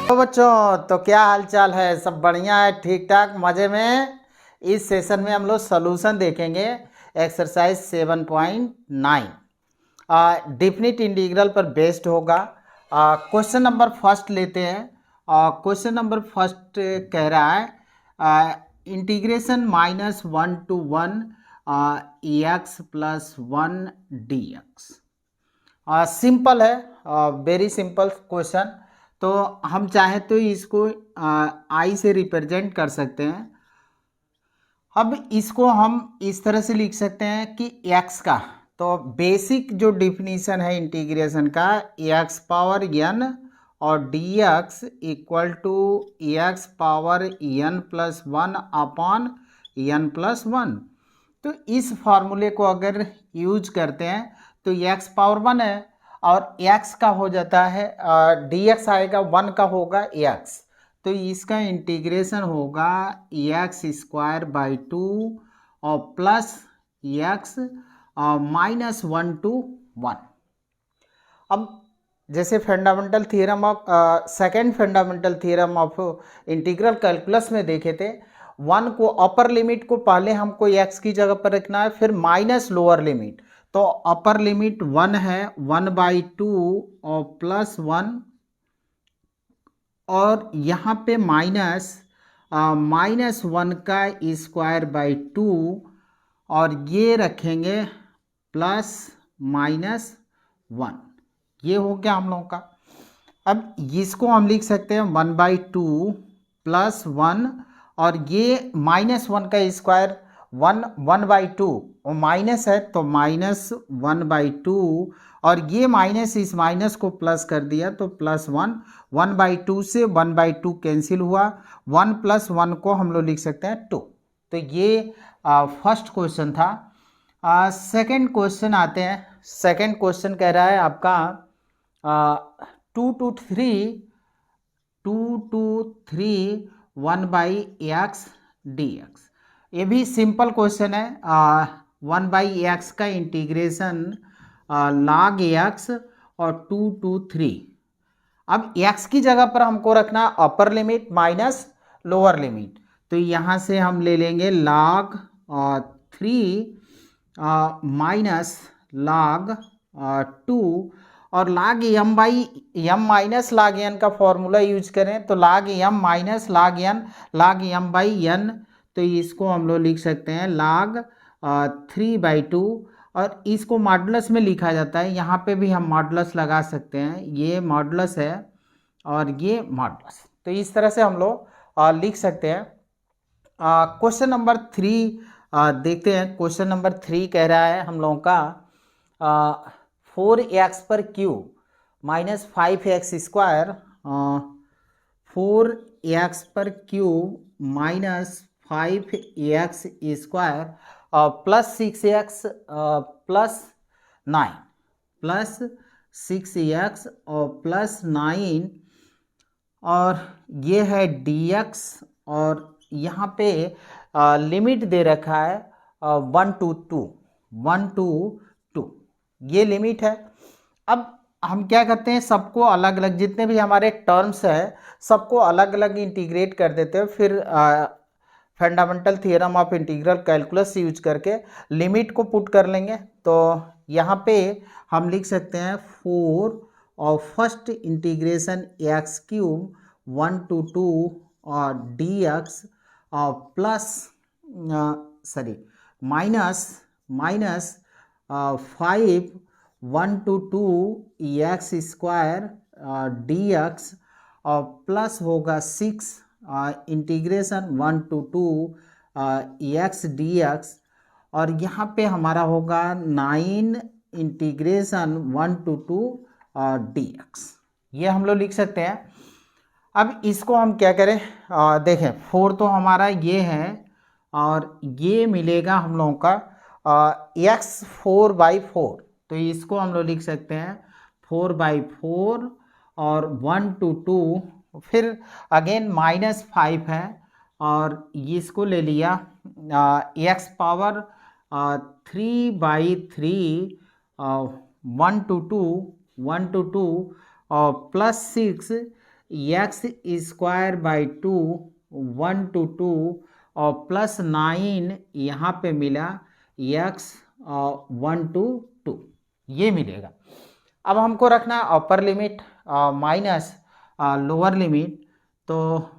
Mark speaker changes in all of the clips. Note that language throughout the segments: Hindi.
Speaker 1: तो बच्चों, तो क्या हाल चाल है? सब बढ़िया है, ठीक ठाक, मज़े में। इस सेशन में हम लोग सोल्यूशन देखेंगे एक्सरसाइज 7.9 डेफिनिट इंटीग्रल पर बेस्ड होगा। क्वेश्चन नंबर फर्स्ट लेते हैं। क्वेश्चन नंबर फर्स्ट कह रहा है integration -1 to 1 x plus 1 D x. Simple है, वेरी सिंपल क्वेश्चन। तो हम चाहे तो इसको आई से रिप्रेजेंट कर सकते हैं। अब इसको हम इस तरह से लिख सकते हैं कि x का, तो बेसिक जो डिफिनीशन है इंटीग्रेशन का, x पावर n और dx equal to x power n plus 1 upon n plus 1। तो इस फार्मूले को अगर यूज करते हैं तो x पावर 1 है और x का हो जाता है dx आएगा 1 का होगा x, तो इसका इंटीग्रेशन होगा एक्स स्क्वायर बाई 2 और प्लस एक्स -1 to 1। अब जैसे fundamental theorem of second fundamental theorem of integral calculus में देखे थे, 1 को अपर लिमिट को पहले हमको x की जगह पर रखना है, फिर माइनस लोअर लिमिट। तो अपर लिमिट 1 है, 1/2 और प्लस 1, और यहाँ पे -1 का स्क्वायर बाई 2 और ये रखेंगे +-1। ये हो गया हम लोगों का। अब इसको हम लिख सकते हैं 1/2 प्लस 1, और ये -1 का स्क्वायर 1/2 और माइनस है तो -1/2, और ये माइनस इस माइनस को प्लस कर दिया तो +1। 1/2 से 1/2 कैंसिल हुआ, 1 + 1 को हम लोग लिख सकते हैं 2। तो ये फर्स्ट क्वेश्चन था। सेकंड क्वेश्चन आते हैं। सेकंड क्वेश्चन कह रहा है आपका 2 to 3 1/x dx। ये भी सिंपल क्वेश्चन है। 1/x का इंटीग्रेशन log x और 2 to 3। अब x की जगह पर हमको रखना upper limit minus lower limit, तो यहाँ से हम ले लेंगे log 3 माइनस log 2, और log m minus log n का फॉर्मूला यूज करें तो log m minus log n log m/n, तो इसको हम लोग लिख सकते हैं log 3/2, और इसको मॉडुलस में लिखा जाता है। यहाँ पे भी हम मॉडुलस लगा सकते हैं, ये मॉडुलस है और ये मॉडुलस, तो इस तरह से हम लोग लिख सकते हैं। क्वेश्चन नंबर 3 देखते हैं। क्वेश्चन नंबर 3 कह रहा है हम लोगों का 4x पर क्यूब -5x², 4x पर cube -5x² plus 6x plus 9 plus 6x और प्लस 9, और ये है dx, और यहाँ पे लिमिट दे रखा है 1 to 2 ये लिमिट है। अब हम क्या करते हैं, सबको अलग अलग जितने भी हमारे टर्म्स है सबको अलग अलग इंटीग्रेट कर देते हैं, फिर fundamental theorem of integral calculus use करके लिमिट को पुट कर लेंगे। तो यहाँ पे हम लिख सकते हैं 4 और फर्स्ट इंटीग्रेशन x³ 1 to 2 और dx और plus minus 5 1 to 2 x² dx और प्लस होगा 6 इंटीग्रेशन 1 to 2 x dx, और यहाँ पे हमारा होगा 9 इंटीग्रेशन 1 to 2 dx। ये हम लोग लिख सकते हैं। अब इसको हम क्या करें, देखें 4 तो हमारा ये है, और ये मिलेगा हम लोगों का x 4/4, तो इसको हम लोग लिख सकते हैं 4/4 और 1 to 2, फिर अगेन -5 है और इसको ले लिया x पावर 3/3 1 to 2 और plus 6 x square by 2 1 to 2 और प्लस 9 यहाँ पे मिला एक्स 1 to 2 ये मिलेगा। अब हमको रखना है upper limit minus lower limit, तो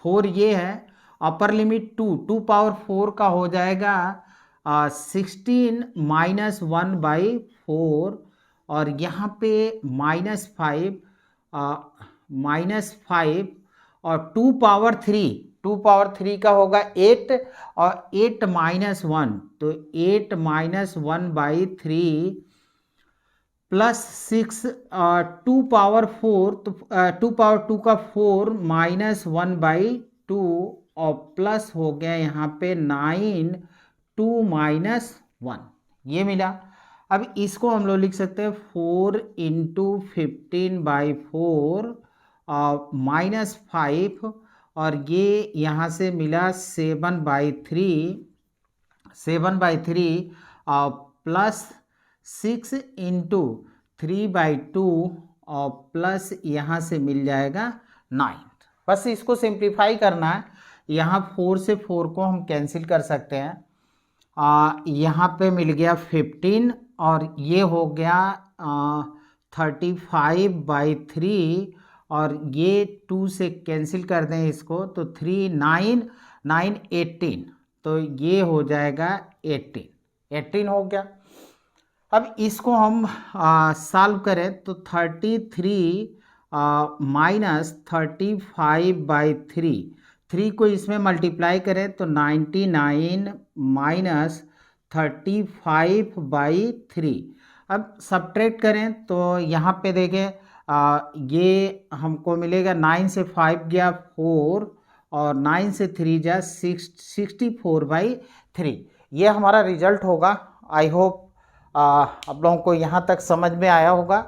Speaker 1: 4 ये है, अपर लिमिट 2 पावर 4 का हो जाएगा 16 माइनस 1 बाई 4 और यहाँ पे -5 और 2 पावर 3 का होगा 8 और 8 माइनस 1 तो 8 माइनस 1 बाई 3 प्लस 6 2 पावर 4 तो 2 पावर 2 का 4 माइनस 1 बाई 2 और प्लस हो गया यहाँ पे 9 2 माइनस 1 ये मिला। अब इसको हम लोग लिख सकते हैं 4 इंटू 15 बाई 4 माइनस 5 और ये यहाँ से मिला 7 बाई 3 प्लस 6 इंटू 3 बाई 2 और प्लस यहाँ से मिल जाएगा 9। बस इसको सिंप्लीफाई करना है, यहाँ 4 से 4 को हम कैंसिल कर सकते हैं, यहाँ पे मिल गया 15 और ये हो गया 35 बाई 3 और ये 2 से कैंसिल कर दें इसको तो 3 9 9 18 तो ये हो जाएगा 18 हो गया। अब इसको हम सॉल्व करें तो 33 माइनस 35 बाई 3 को इसमें मल्टीप्लाई करें तो 99 माइनस 35 बाई 3। अब सब्ट्रैक्ट करें तो यहाँ पे देखें ये हमको मिलेगा 9 से 5 गया 4 और 9 से 3 जा 64 बाई 3 ये हमारा रिजल्ट होगा। आई होप आप लोगों को यहाँ तक समझ में आया होगा।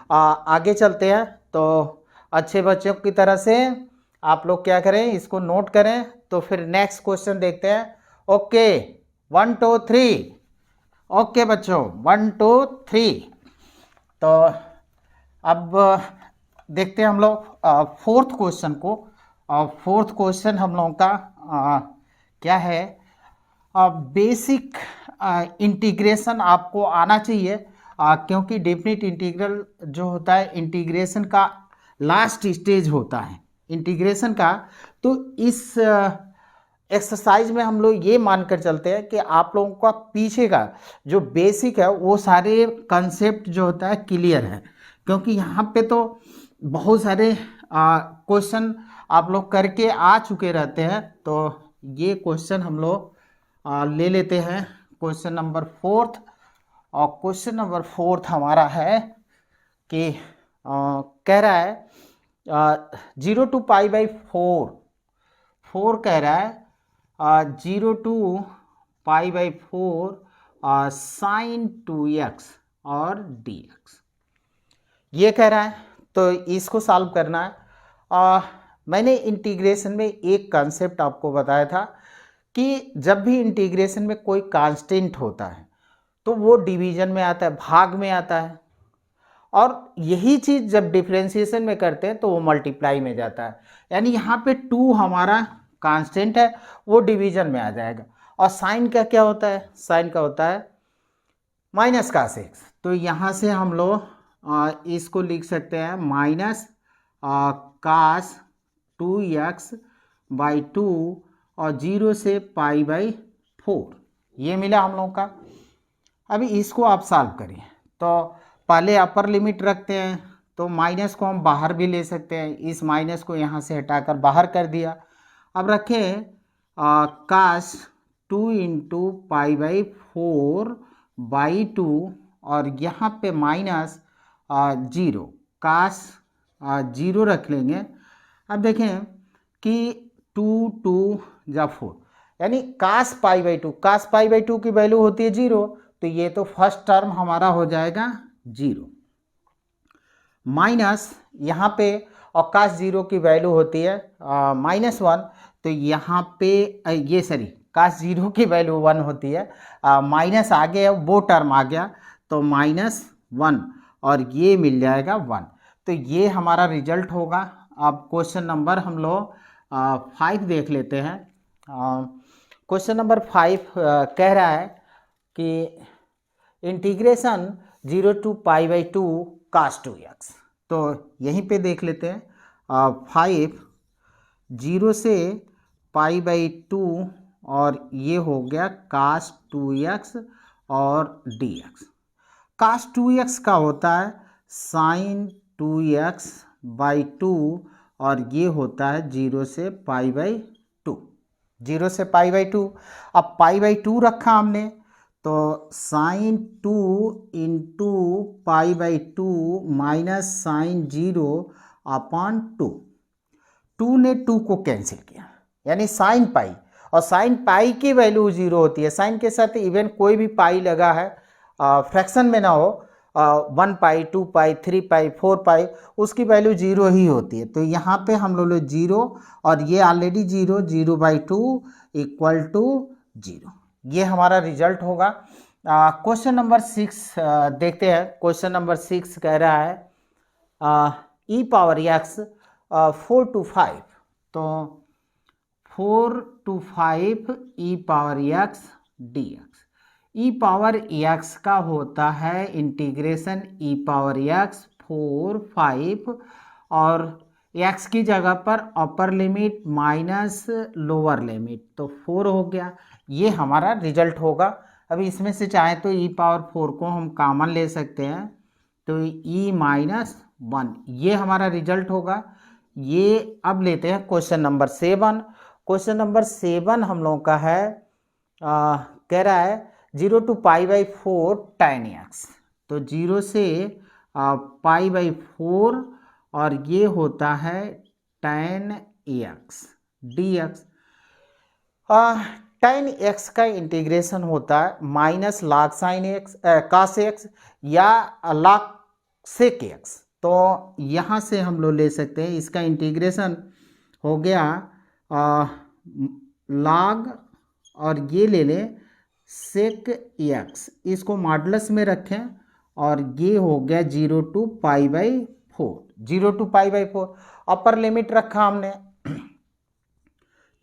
Speaker 1: आगे चलते हैं तो अच्छे बच्चों की तरह से आप लोग क्या करें, इसको नोट करें। तो फिर नेक्स्ट क्वेश्चन देखते हैं। ओके 1 2 3 ओके बच्चों 1 2 3। तो अब देखते हैं हम लोग फोर्थ क्वेश्चन को। फोर्थ क्वेश्चन हम लोगों का क्या है, बेसिक इंटीग्रेशन आपको आना चाहिए क्योंकि डेफिनेट इंटीग्रल जो होता है इंटीग्रेशन का लास्ट स्टेज होता है इंटीग्रेशन का। तो इस एक्सरसाइज में हम लोग ये मानकर चलते हैं कि आप लोगों का पीछे का जो बेसिक है वो सारे कंसेप्ट जो होता है क्लियर है, क्योंकि यहाँ पे तो बहुत सारे क्वेश्चन आप लोग करके आ चुके रहते हैं। तो ये क्वेश्चन हम लोग ले लेते हैं क्वेश्चन नंबर 4। और क्वेश्चन नंबर 4 हमारा है कि कह रहा है 0 to पाई बाई 4 कह रहा है 0 to pi by 4 sign 2x और dx ये कह रहा है। तो इसको सॉल्व करना है। मैंने इंटीग्रेशन में एक कंसेप्ट आपको बताया था कि जब भी इंटीग्रेशन में कोई कांस्टेंट होता है तो वो डिवीजन में आता है, भाग में आता है, और यही चीज़ जब डिफरेंशिएशन में करते हैं तो वो मल्टीप्लाई में जाता है। यानी यहाँ पे 2 हमारा कांस्टेंट है वो डिवीजन में आ जाएगा। और साइन का क्या होता है, साइन का होता है माइनस कास एक्स। तो यहाँ से हम लोग इसको लिख सकते हैं माइनस कास 2x बाई 2 और 0 से पाई बाई 4 ये मिला हम लोगों का। अभी इसको आप सॉल्व करिए तो पहले अपर लिमिट रखते हैं, तो माइनस को हम बाहर भी ले सकते हैं, इस माइनस को यहाँ से हटाकर बाहर कर दिया। अब रखें कास 2 इंटू पाई बाई 4 बाई 2 और यहाँ पे माइनस 0 कास 0 रख लेंगे। अब देखें कि 2 2 जा 4 यानी कास pi by 2, cos pi by 2 की वैल्यू होती है 0, तो ये तो फर्स्ट टर्म हमारा हो जाएगा 0 माइनस यहाँ पे और कास 0 की वैल्यू होती है -1, तो यहाँ पे ये सॉरी कास 0 की वैल्यू 1 होती है, माइनस आगे वो टर्म आ गया तो -1 और ये मिल जाएगा 1। तो ये हमारा रिजल्ट होगा। अब क्वेश्चन नंबर हम लोग 5 देख लेते हैं। क्वेश्चन नंबर 5 कह रहा है कि इंटीग्रेशन 0 to π/2 cos 2x। तो यहीं पे देख लेते हैं 5 0 से π/2 और ये हो गया cos 2x और dx। cos 2x का होता है sin 2x/2 और ये होता है 0 से π/2। 0 से π/2, अब π/2 रखा हमने तो sin 2 इंटू π/2 माइनस साइन 0/2। 2 ने 2 को कैंसिल किया यानी साइन पाई, और साइन पाई की वैल्यू 0 होती है। साइन के साथ इवन कोई भी पाई लगा है फ्रैक्शन में ना हो 1 पाई 2 पाई 3 पाई 4 पाई, उसकी वैल्यू 0 ही होती है। तो यहाँ पे हम लोग 0 और ये ऑलरेडी 0, 0/2 इक्वल टू 0। ये हमारा रिजल्ट होगा। क्वेश्चन नंबर 6 देखते हैं। क्वेश्चन नंबर 6 कह रहा है e पावर x 4 to 5। तो 4 to 5 e power x dx। e power x का होता है इंटीग्रेशन e पावर x 4 5 और x की जगह पर upper limit minus lower limit, तो 4 हो गया। ये हमारा रिजल्ट होगा। अभी इसमें से चाहे तो e पावर 4 को हम कॉमन ले सकते हैं, तो e माइनस 1, ये हमारा रिजल्ट होगा। ये अब लेते हैं क्वेश्चन नंबर 7। क्वेश्चन नंबर 7 हम लोगों का है कह रहा है 0 to π/4 tan x। तो 0 से π/4 और ये होता है tan x dx। tan x का इंटीग्रेशन होता है minus log sin x cos x या log sec x। तो यहाँ से हम लोग ले सकते हैं, इसका इंटीग्रेशन हो गया log और ये ले लें sec x, इसको मॉडुलस में रखें और ये हो गया 0 to π/4। 0 to π/4 अपर लिमिट रखा हमने,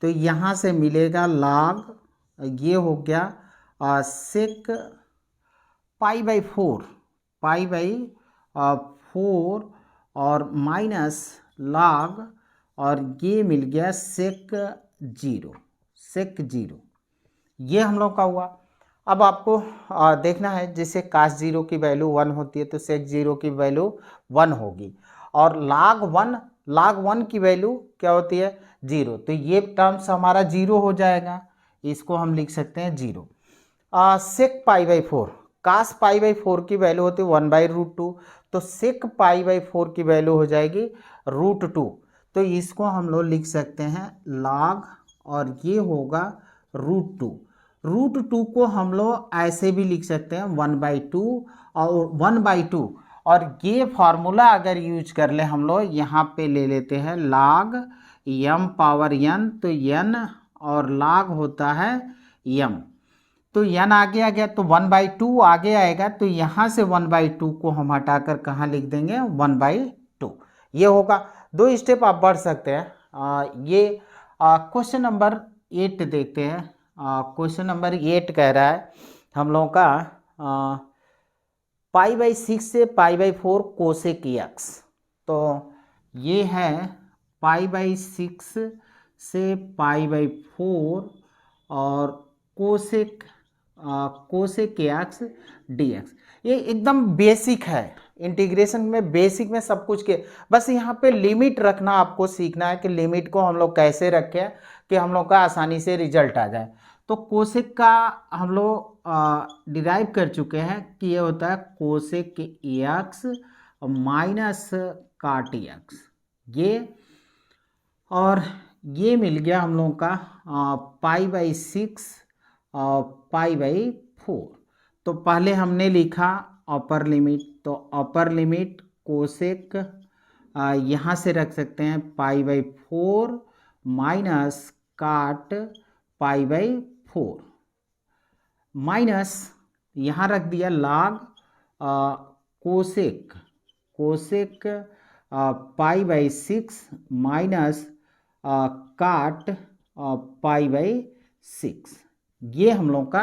Speaker 1: तो यहाँ से मिलेगा log, ये हो गया sec π/4 और माइनस log और ये मिल गया sec 0। ये हम लोग का हुआ। अब आपको देखना है, जैसे cos 0 की वैल्यू 1 होती है तो sec 0 की वैल्यू 1 होगी, और log 1 की वैल्यू क्या होती है 0, तो ये टर्म्स हमारा 0 हो जाएगा। इसको हम लिख सकते हैं 0। sec π/4 cos π/4 की वैल्यू होती है 1/√2, तो sec π/4 की वैल्यू हो जाएगी √2। तो इसको हम लोग लिख सकते हैं log और ये होगा √2। √2 को हम लोग ऐसे भी लिख सकते हैं 1/2 और 1/2, और ये फार्मूला अगर यूज कर ले हम लोग यहाँ पे ले लेते हैं log m पावर n, तो n और log होता है m, तो n आगे आ गया तो 1/2 आगे आएगा, तो यहाँ से 1/2 को हम हटाकर कहाँ लिख देंगे 1/2। ये होगा। 2 स्टेप आप बढ़ सकते हैं। ये क्वेश्चन नंबर 8 देखते हैं। क्वेश्चन नंबर 8 कह रहा है हम लोगों का π/6 से π/4 कोसेक x। तो ये है π/6 से π/4 और कोसेक x dx। ये एकदम बेसिक है, इंटीग्रेशन में बेसिक में सब कुछ के, बस यहाँ पे लिमिट रखना आपको सीखना है कि लिमिट को हम लोग कैसे रखें कि हम लोग का आसानी से रिजल्ट आ जाए। तो कोसेक का हम लोग डिराइव कर चुके हैं कि ये होता है कोसेक x माइनस काट x, ये और ये मिल गया हम लोगों का π/6 π/4। तो पहले हमने लिखा अपर लिमिट, तो अपर लिमिट कोसेक यहाँ से रख सकते हैं π/4 माइनस काट π/4 माइनस यहाँ रख दिया log cosec pi by 6 minus काट पाई बाई 6, ये हम लोग का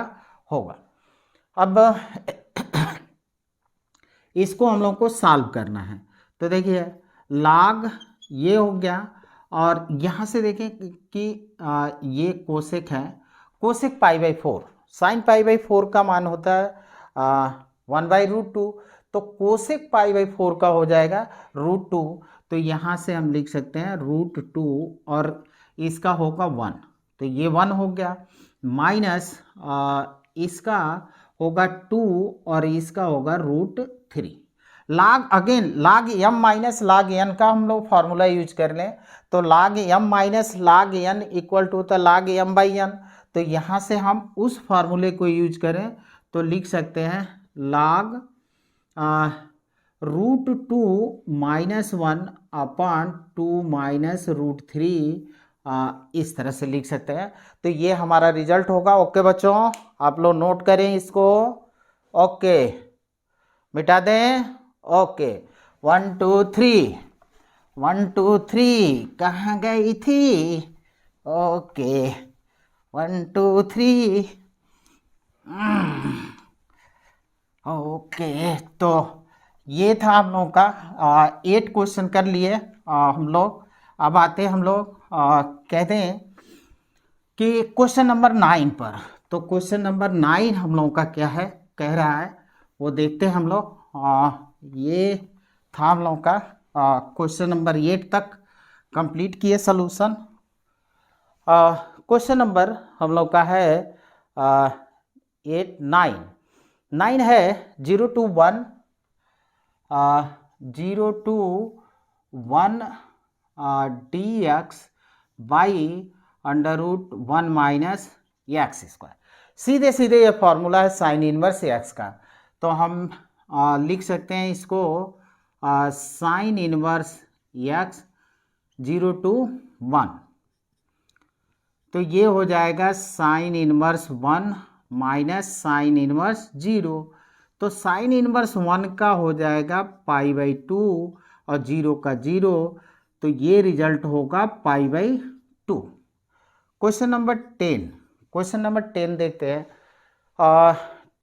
Speaker 1: होगा। अब इसको हम लोग को सॉल्व करना है। तो देखिए log ये हो गया, और यहाँ से देखें कि ये कोसेक है, cosec pi by 4, sine pi by 4 का मान होता है 1/√2, तो कोसेक पाई बाई 4 का हो जाएगा √2। तो यहाँ से हम लिख सकते हैं √2 और इसका होगा 1, तो ये 1 हो गया, माइनस इसका होगा 2 और इसका होगा √3। log again log m minus log n का हम लोग फार्मूला यूज कर लें, तो log m minus log n equal to होता है log m बाई n। तो यहाँ से हम उस फार्मूले को यूज करें तो लिख सकते हैं log √2 माइनस 1 अपॉन 2 माइनस √3, इस तरह से लिख सकते हैं। तो ये हमारा रिजल्ट होगा। ओके बच्चों, आप लोग नोट करें इसको। ओके, मिटा दें। ओके, 1 2 3, 1 2 3 कहाँ गई थी? ओके, 1 2 3। ओके, तो ये था हम लोग का 8 क्वेश्चन कर लिए हम लोग। अब आते हम लोग कहते हैं कि क्वेश्चन नंबर 9 पर। तो क्वेश्चन नंबर 9 हम लोगों का क्या है, कह रहा है, वो देखते हैं हम लोग। ये था हम लोगों का क्वेश्चन नंबर 8 तक कंप्लीट किए सलूशन। क्वेश्चन नंबर हम लोग का है 9 है 0 to 1 dx by √1 minus x square. सीधे सीधे ये फॉर्मूला है साइन इनवर्स एक्स का। तो हम लिख सकते हैं इसको साइन इनवर्स एक्स 0 to 1। तो ये हो जाएगा sine inverse 1 minus sine inverse 0। तो साइन इनवर्स 1 का हो जाएगा पाई बाई 2 और 0 का 0, तो ये रिजल्ट होगा pi by 2। Question number 10, question number 10 देखते हैं।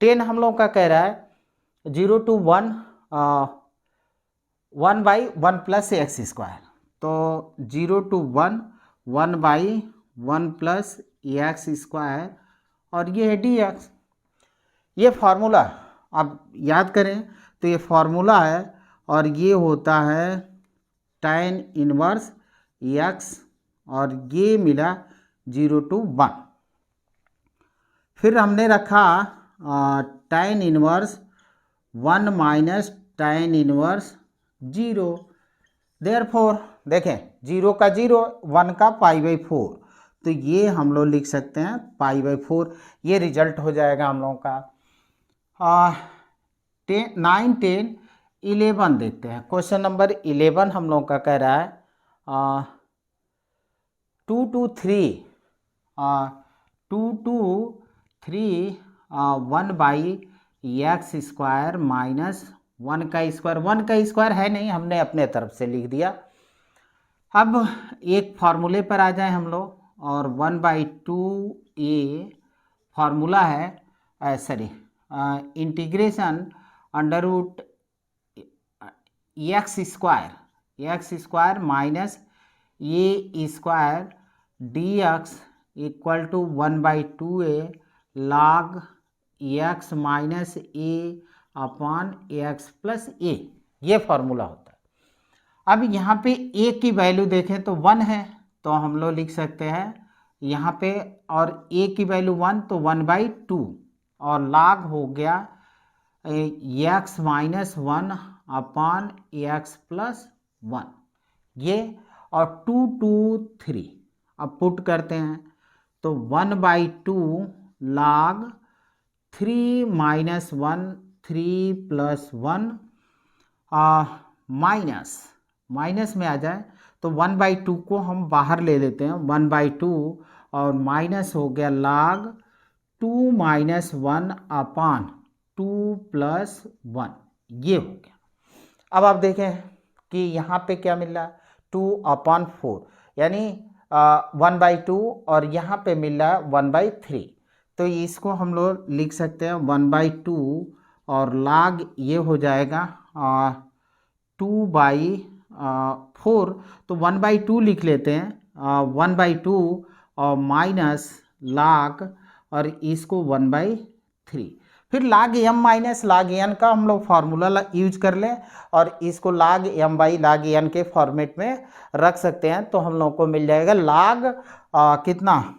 Speaker 1: 10 हम लोग का कह रहा है 0 to 1 1 by 1 plus x square. तो 0 to 1 1 by 1 plus x square, और ये है डी एक्स। ये फार्मूला आप याद करें तो ये फार्मूला है, और ये होता है tan इनवर्स एक्स, और ये मिला 0 to 1। फिर हमने रखा tan inverse 1 minus tan inverse 0। Therefore देखें 0 का 0, 1 का पाई बाई 4, तो ये हम लोग लिख सकते हैं पाई बाई 4। ये रिजल्ट हो जाएगा हम लोगों का। 9 10 11 देखते हैं। क्वेश्चन नंबर 11 हम लोगों का कह रहा है 2 to 3 1 by x square minus 1 का स्क्वायर। 1 का स्क्वायर है नहीं, हमने अपने तरफ से लिख दिया। अब एक फार्मूले पर आ जाए हम लोग, और 1/2a फार्मूला है, sorry integration √ X square minus A square D X equal to 1/2a log X minus A upon X plus A, ये फार्मूला होता है। अब यहाँ पे a की वैल्यू देखें तो 1 है, तो हम लोग लिख सकते हैं यहाँ पे, और a की वैल्यू 1 तो 1/2, और log हो गया x minus 1 upon X plus 1, ये, और 2 2 3 अब पुट करते हैं तो 1/2 log 3 माइनस 1 3 प्लस 1 माइनस में आ जाए तो 1/2 को हम बाहर ले लेते हैं, 1/2, और माइनस हो गया log 2 माइनस 1 अपॉन 2 प्लस 1, ये हो गया। अब आप देखें कि यहाँ पे क्या मिल रहा है 2/4, यानी 1/2, और यहाँ पे मिल रहा है 1/3। तो इसको हम लोग लिख सकते हैं 1/2 और log ये हो जाएगा 2/4। तो 1/2 लिख लेते हैं, 1/2 और माइनस log और इसको 1/3। फिर log m minus log n का हम लोग फार्मूला यूज कर लें और इसको log m by log n के फॉर्मेट में रख सकते हैं। तो हम लोग को मिल जाएगा log कितना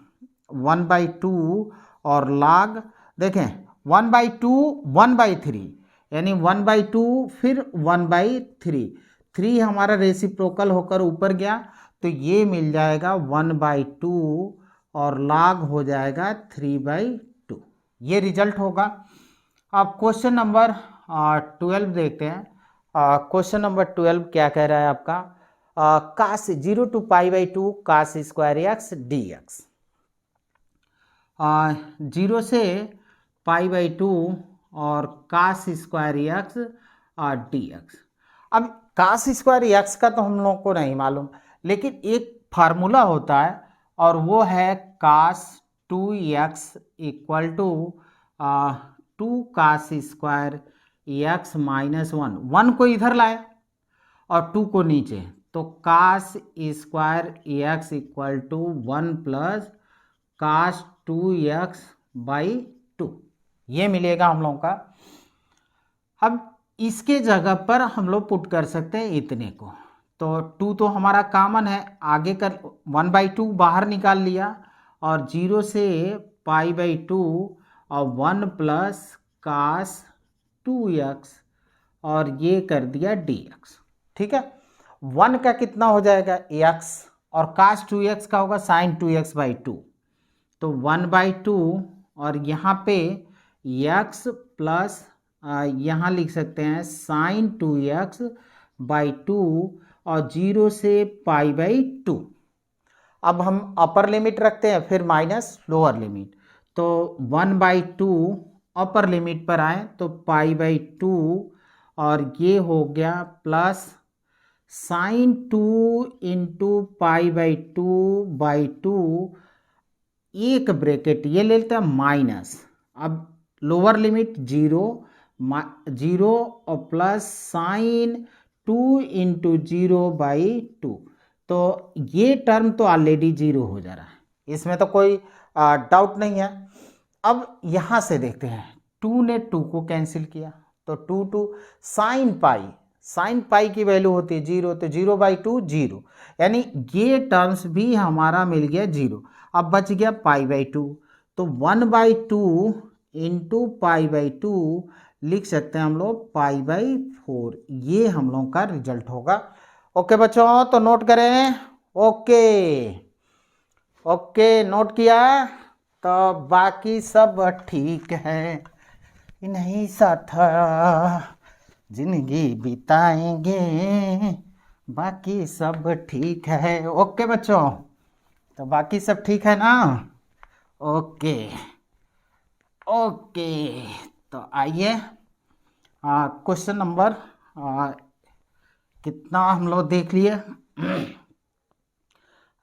Speaker 1: 1/2 और log देखें 1/2 1/3, यानी 1/2 फिर 1/3, 3 हमारा रेसिप्रोकल होकर ऊपर गया तो ये मिल जाएगा 1/2 और log हो जाएगा 3/2। ये रिजल्ट होगा। अब क्वेश्चन नंबर 12 देखते हैं। क्वेश्चन नंबर 12 क्या कह रहा है आपका, cos 0 to π/2 cos square x dx। 0 से π/2 और cos स्क्वायर x dx। अब cos स्क्वायर x का तो हम लोग को नहीं मालूम, लेकिन एक फार्मूला होता है और वो है cos 2x equal to 2 cos square x minus 1 को इधर लाए और 2 को नीचे, तो cos square x equal to 1 plus cos 2x/2 ये मिलेगा हम लोगों का। अब इसके जगह पर हम लोग पुट कर सकते हैं इतने को, तो 2 तो हमारा कॉमन है, आगे कर 1/2 बाहर निकाल लिया और 0 से π/2 और 1 प्लस cos 2x और ये कर दिया dx। ठीक है, 1 का कितना हो जाएगा x और cos 2x का होगा sin 2x/2, तो 1/2 और यहाँ पे x प्लस यहाँ लिख सकते हैं sin 2x/2 और 0 से π/2। अब हम अपर लिमिट रखते हैं फिर माइनस लोअर लिमिट, तो 1/2 अपर लिमिट पर आए तो π/2 और ये हो गया प्लस sin 2 इंटू π/2/2 एक ब्रैकेट ये ले लेते हैं माइनस, अब लोअर लिमिट 0 और प्लस साइन 2 इंटू 0/2, तो ये टर्म तो ऑलरेडी 0 हो जा रहा है, इसमें तो कोई डाउट नहीं है। अब यहाँ से देखते हैं 2 ने 2 को कैंसिल किया तो 2 साइन पाई की वैल्यू होती है 0, तो 0/2 0, यानी ये टर्म्स भी हमारा मिल गया 0। अब बच गया π/2, तो 1/2 इंटू π/2 लिख सकते हैं हम लोग π/4, ये हम लोग का रिजल्ट होगा। ओके बच्चों, तो नोट करें। ओके नोट किया, तो बाकी सब ठीक है, नहीं साथ जिंदगी बिताएंगे, बाकी सब ठीक है। ओके बच्चों, तो बाकी सब ठीक है ना। ओके तो आइए क्वेश्चन नंबर कितना हम लोग देख लिए।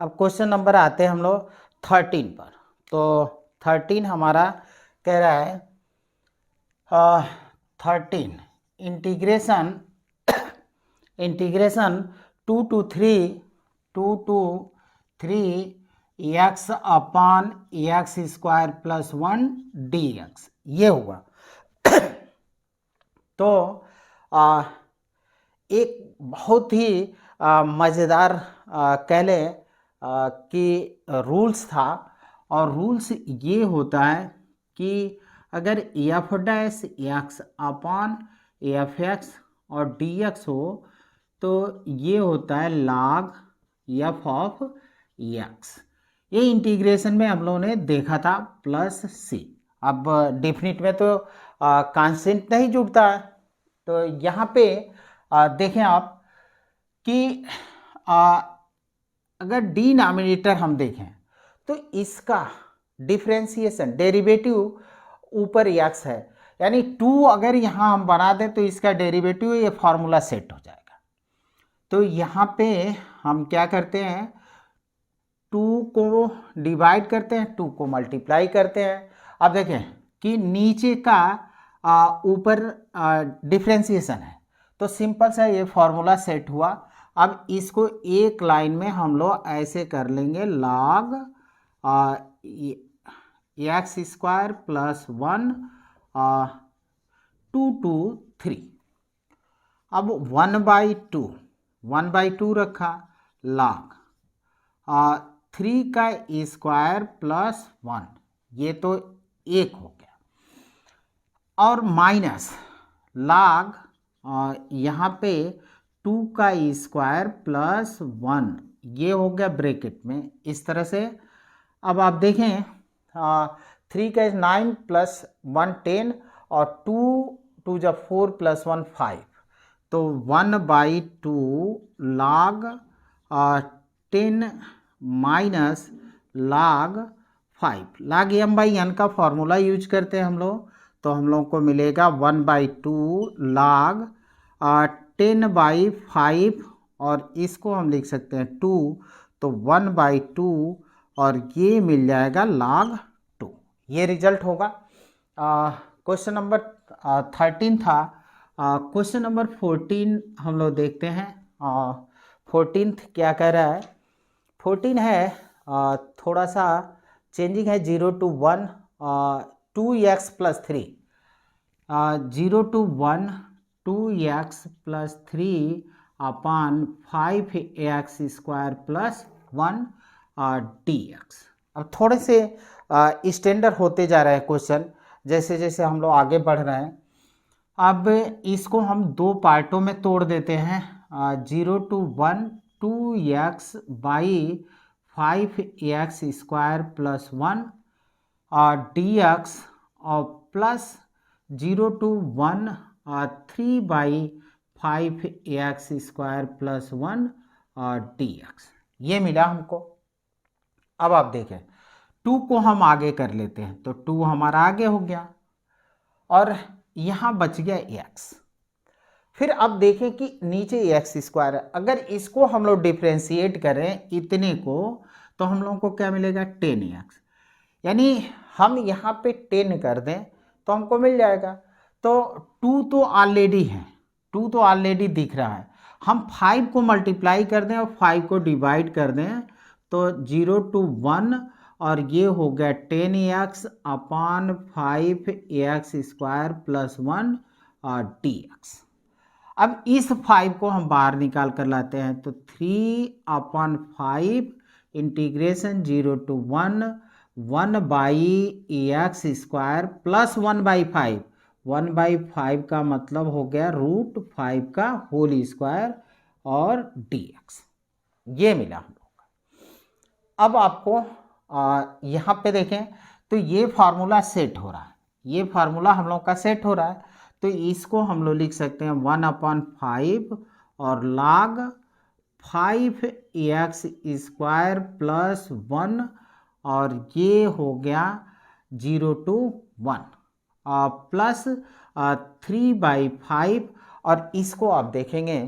Speaker 1: अब क्वेश्चन नंबर आते हैं हम लोग 13 पर। तो 13 हमारा कह रहा है 13 integration 2 to 3 x upon x square plus 1 dx ये हुआ। तो एक बहुत ही मज़ेदार कह लें कि रूल्स था, और रूल्स ये होता है कि अगर F dash x upon F x और डी एक्स हो तो ये होता है log एफ ऑफ एक्स। ये इंटीग्रेशन में हम लोगों ने देखा था प्लस सी। अब डेफिनिट में तो कांस्टेंट नहीं जुड़ता है, तो यहाँ पे देखें आप कि अगर डिनोमिनेटर हम देखें तो इसका डिफ्रेंसिएशन डेरिवेटिव ऊपर एक्स है, यानी 2 अगर यहाँ हम बना दें तो इसका डेरिवेटिव ये फार्मूला सेट हो जाएगा। तो यहाँ पे हम क्या करते हैं, 2 को डिवाइड करते हैं, 2 को मल्टीप्लाई करते हैं। अब देखें कि नीचे का ऊपर डिफ्रेंसिएशन है, तो सिंपल सा ये फॉर्मूला सेट हुआ। अब इसको एक लाइन में हम लोग ऐसे कर लेंगे, log एक्स स्क्वायर प्लस 1 2 2 3। अब 1/2 रखा, log 3 का स्क्वायर प्लस 1, ये तो 1 हो गया, और माइनस log यहाँ पे 2 का स्क्वायर प्लस 1, ये हो गया ब्रैकेट में इस तरह से। अब आप देखें 3 का 9 प्लस 1 10, और 2 जा 4 प्लस 1 5, तो 1/2 log 10 minus log 5। log m/n का फॉर्मूला यूज करते हैं हम लोग, तो हम लोग को मिलेगा 1/2 log 10/5, और इसको हम लिख सकते हैं 2, तो 1/2, और ये मिल जाएगा log 2। ये रिजल्ट होगा। क्वेश्चन नंबर 13 था। क्वेश्चन नंबर 14 हम लोग देखते हैं। 14th क्या कह रहा है, 14 है थोड़ा सा चेंजिंग है, 0 to 1 2x plus 3, 0 to 1 2x plus 3 upon 5x square plus 1 dx। अब थोड़े से स्टैंडर्ड होते जा रहे हैं क्वेश्चन, जैसे जैसे हम लोग आगे बढ़ रहे हैं। अब इसको हम दो पार्टों में तोड़ देते हैं। 0 to 1 2x by 5x square plus 1 dx, और plus 0 to 1 3/5x square plus 1 dx, ये मिला हमको। अब आप देखें 2 को हम आगे कर लेते हैं, तो 2 हमारा आगे हो गया, और यहाँ बच गया x। फिर अब देखें कि नीचे एक्स स्क्वायर है, अगर इसको हम लोग डिफ्रेंशिएट करें इतने को, तो हम लोगों को क्या मिलेगा 10x, यानी हम यहाँ पे 10 कर दें तो हमको मिल जाएगा। तो 2 तो ऑलरेडी है, 2 तो ऑलरेडी दिख रहा है, हम 5 को मल्टीप्लाई कर दें और 5 को डिवाइड कर दें, तो 0 to 1, और ये हो गया 10x अपान 5x स्क्वायर प्लस 1 dx। अब इस 5 को हम बाहर निकाल कर लाते हैं, तो 3/5 integration 0 to 1 1/x square plus 1/5, 1/5 का मतलब हो गया √5 का होल स्क्वायर और dx, ये मिला हम लोग का। अब आपको यहाँ पे देखें तो ये फार्मूला सेट हो रहा है, ये फार्मूला हम लोग का सेट हो रहा है, तो इसको हम लोग लिख सकते हैं 1/5 और log 5x स्क्वायर प्लस 1, और ये हो गया 0 to 1 प्लस 3/5, और इसको आप देखेंगे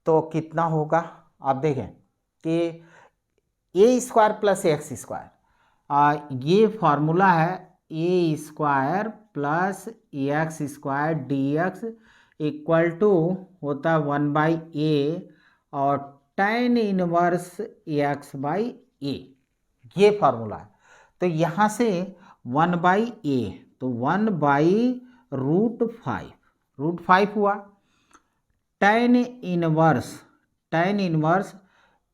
Speaker 1: तो कितना होगा। आप देखें कि a square plus x square, ये फार्मूला है a square plus x square dx equal to होता है 1/a और tan इनवर्स x/a, ये फार्मूला है। तो यहाँ से 1/a, तो 1/√5 हुआ, tan इनवर्स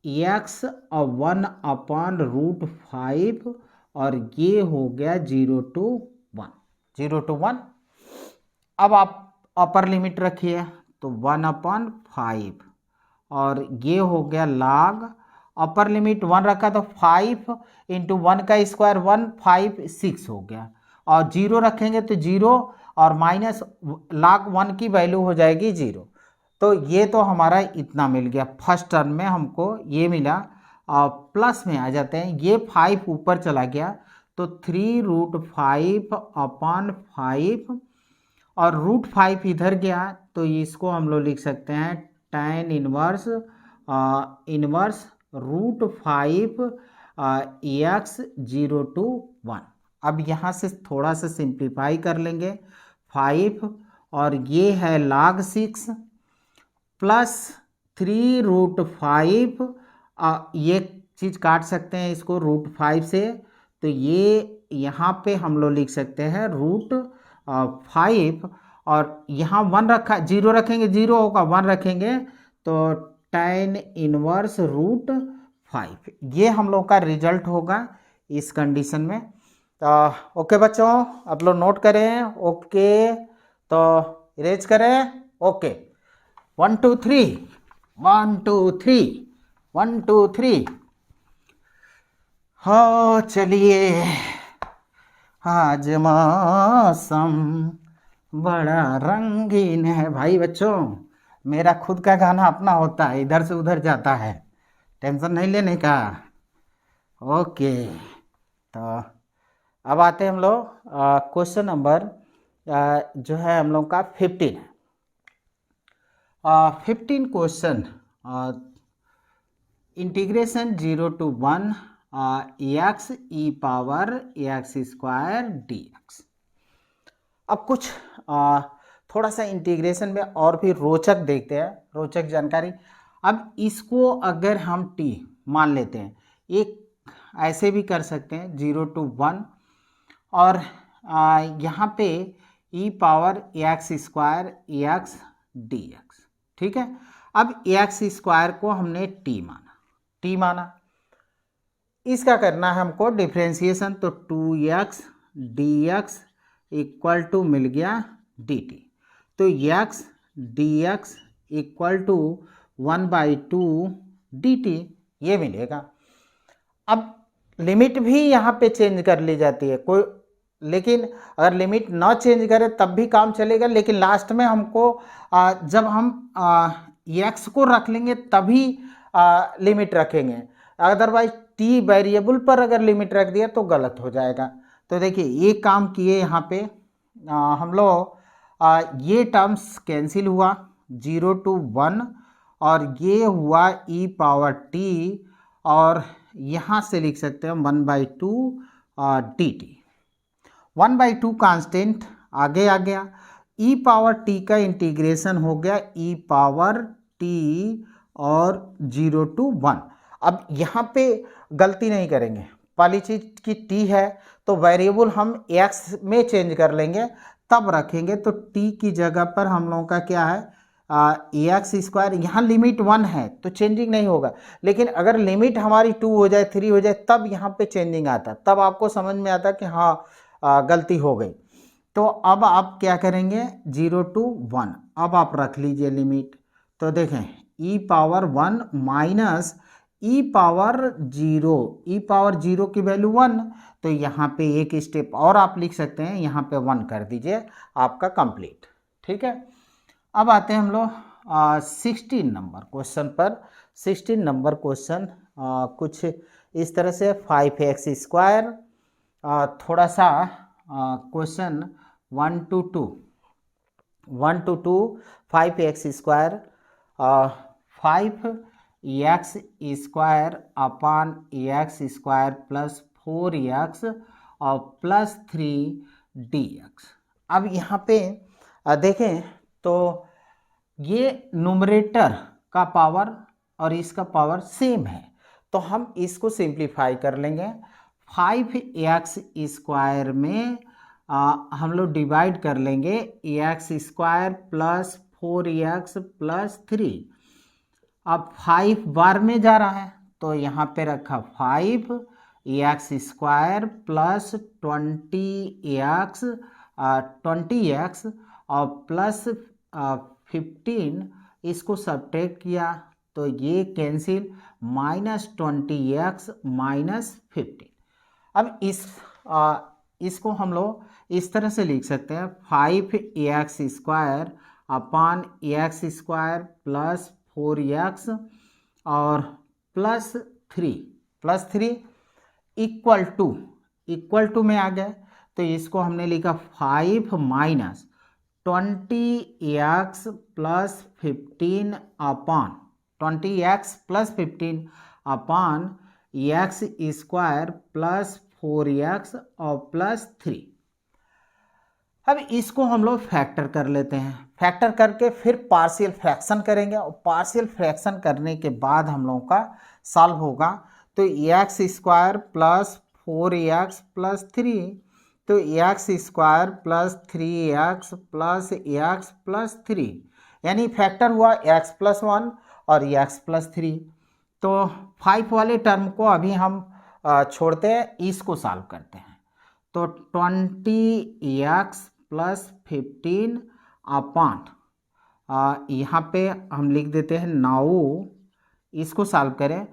Speaker 1: x और 1/√5, और ये हो गया 0 to 1। अब आप अपर लिमिट रखिए, तो 1/5, और ये हो गया log, अपर लिमिट 1 रखा तो 5 इंटू 1 का स्क्वायर 1, 5 6 हो गया, और 0 रखेंगे तो 0, और माइनस log 1 की वैल्यू हो जाएगी 0। तो ये तो हमारा इतना मिल गया, फर्स्ट टर्म में हमको ये मिला। प्लस में आ जाते हैं, ये 5 ऊपर चला गया, तो 3√5/5, और √5 इधर गया, तो इसको हम लोग लिख सकते हैं tan inverse inverse √5 x 0 to 1। अब यहाँ से थोड़ा सा सिंप्लीफाई कर लेंगे 5 और ये है log 6 प्लस 3√5 ये चीज़ काट सकते हैं इसको √5 से, तो ये यहाँ पे हम लोग लिख सकते हैं √5 और यहाँ 1 रखा 0 रखेंगे 0 होगा 1 रखेंगे तो tan इनवर्स √5 ये हम लोग का रिजल्ट होगा इस कंडीशन में। तो ओके बच्चों, आप लोग नोट करें। ओके तो इरेज करें। ओके 1 2 3 1 2 3 1 2 3। हो चलिए आज मौसम बड़ा रंगीन है। भाई बच्चों, मेरा खुद का गाना अपना होता है, इधर से उधर जाता है, टेंशन नहीं लेने का। ओके तो अब आते हैं हम लोग क्वेश्चन नंबर जो है हम लोग का 15 15 question integration 0 to 1 x e power x square dx। अब कुछ थोड़ा सा इंटीग्रेशन में और भी रोचक देखते हैं, रोचक जानकारी। अब इसको अगर हम t मान लेते हैं, एक ऐसे भी कर सकते हैं 0 to 1 और यहाँ पे e power x square x dx। ठीक है, अब x स्क्वायर को हमने t माना, इसका करना है हमको डिफ्रेंशिएशन, तो 2x dx इक्वल टू मिल गया dt, तो x dx equal to 1/2 dt ये मिलेगा। अब लिमिट भी यहाँ पे चेंज कर ली जाती है कोई, लेकिन अगर लिमिट ना चेंज करे तब भी काम चलेगा, लेकिन लास्ट में हमको जब हम x को रख लेंगे तभी लिमिट रखेंगे, अदरवाइज t वेरिएबल पर अगर लिमिट रख दिया तो गलत हो जाएगा। तो देखिए ये काम किए यहाँ पे हम लोग ये टर्म्स कैंसिल हुआ 0 to 1 और ये हुआ e पावर t और यहाँ से लिख सकते हैं 1/2 dt। 1/2 कांस्टेंट आगे आ गया, e पावर t का इंटीग्रेशन हो गया e पावर t और 0 to 1। अब यहाँ पे गलती नहीं करेंगे, पहली चीज़ की t है तो वेरिएबल हम x में चेंज कर लेंगे तब रखेंगे, तो t की जगह पर हम लोगों का क्या है एक्स स्क्वायर। यहाँ लिमिट 1 है तो चेंजिंग नहीं होगा, लेकिन अगर लिमिट हमारी 2 हो जाए 3 हो जाए तब यहाँ पे चेंजिंग आता, तब आपको समझ में आता कि हाँ गलती हो गई। तो अब आप क्या करेंगे 0 to 1, अब आप रख लीजिए लिमिट, तो देखें e power 1 minus e power 0, e power 0 की वैल्यू 1, तो यहाँ पे एक स्टेप और आप लिख सकते हैं, यहाँ पे 1 कर दीजिए, आपका कंप्लीट। ठीक है, अब आते हैं हम लोग 16 नंबर क्वेश्चन पर। 16 नंबर क्वेश्चन कुछ इस तरह से 5x स्क्वायर, थोड़ा सा question 1 to 2 5x square 5x square upon x square plus 4x और प्लस 3 dx। अब यहाँ पे देखें तो ये न्यूमरेटर का पावर और इसका पावर सेम है, तो हम इसको सिंप्लीफाई कर लेंगे। 5x स्क्वायर में हम लोग डिवाइड कर लेंगे x square plus 4x plus 3। अब 5 बार में जा रहा है तो यहाँ पे रखा 5x स्क्वायर प्लस 20x और प्लस 15, इसको सब्ट्रैक्ट किया तो ये कैंसिल, -20x -15। अब इसको हम लोग इस तरह से लिख सकते हैं 5x square upon x square plus 4x और प्लस 3 इक्वल टू में आ गए, तो इसको हमने लिखा 5 - 20x प्लस 15 अपान 20x plus 15 upon x square plus 4x और प्लस 3। अब इसको हम लोग फैक्टर कर लेते हैं, फैक्टर करके फिर पार्शियल फ्रैक्शन करेंगे और पार्शियल फ्रैक्शन करने के बाद हम लोगों का सॉल्व होगा। तो x square plus 4x plus 3, तो x square plus 3x plus x plus 3, यानी फैक्टर हुआ x प्लस 1 और x प्लस 3। तो 5 वाले टर्म को अभी हम छोड़ते हैं, इसको सॉल्व करते हैं। तो 20x प्लस 15 अपॉन यहाँ पे हम लिख देते हैं 9, इसको सॉल्व करें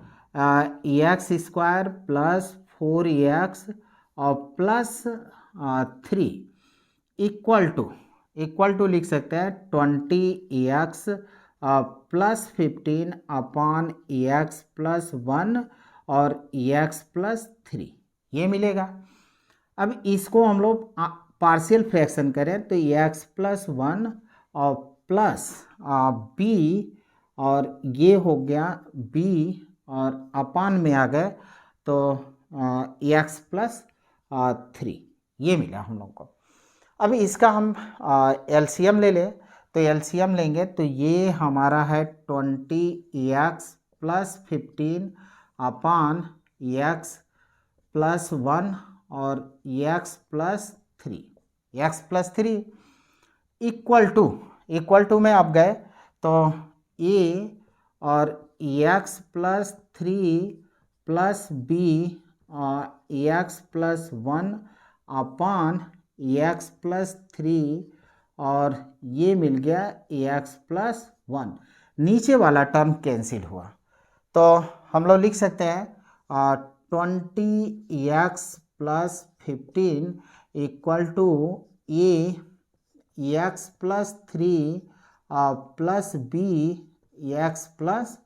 Speaker 1: एक्स स्क्वायर प्लस 4x और प्लस 3 इक्वल टू लिख सकते हैं 20x plus 15 upon X plus 1 और एक्स प्लस 3, ये मिलेगा। अब इसको हम लोग पार्शियल फ्रैक्शन करें तो एक्स प्लस 1 और प्लस बी, और ये हो गया b और अपान में आ गए तो एक्स प्लस 3, ये मिला हम लोग को। अभी इसका हम एलसीएम ले लें, तो एलसीएम लेंगे तो ये हमारा है 20x प्लस 15 अपान एक्स प्लस 1 और एक्स प्लस 3 इक्वल टू में अब गए तो a और x plus 3 plus B x plus 1 upon x plus 3 और ये मिल गया एक्स प्लस 1। नीचे वाला टर्म कैंसिल हुआ तो हम लोग लिख सकते हैं 20x plus 15 equal to A x plus 3 plus B x plus